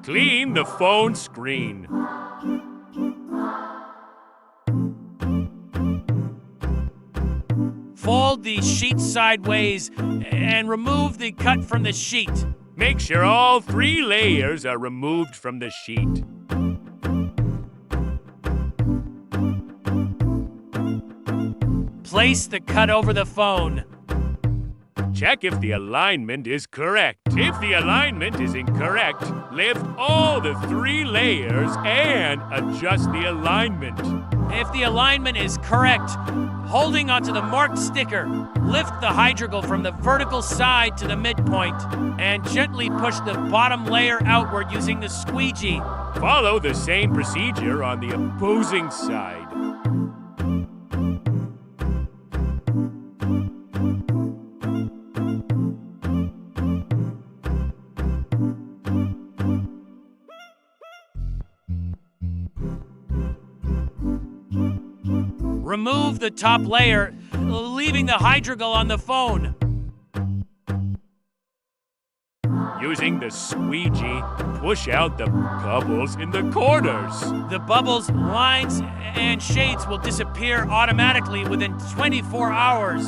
Clean the phone screen. Fold the sheet sideways and remove the cut from the sheet. Make sure all 3 layers are removed from the sheet. Place the cut over the phone. Check if the alignment is correct. If the alignment is incorrect, lift all the 3 layers and adjust the alignment. If the alignment is correct, holding onto the marked sticker, lift the hydrogel from the vertical side to the midpoint and gently push the bottom layer outward using the squeegee. Follow the same procedure on the opposing side. Remove the top layer, leaving the hydrogel on the phone. Using the squeegee, push out the bubbles in the corners. The bubbles, lines, and shades will disappear automatically within 24 hours.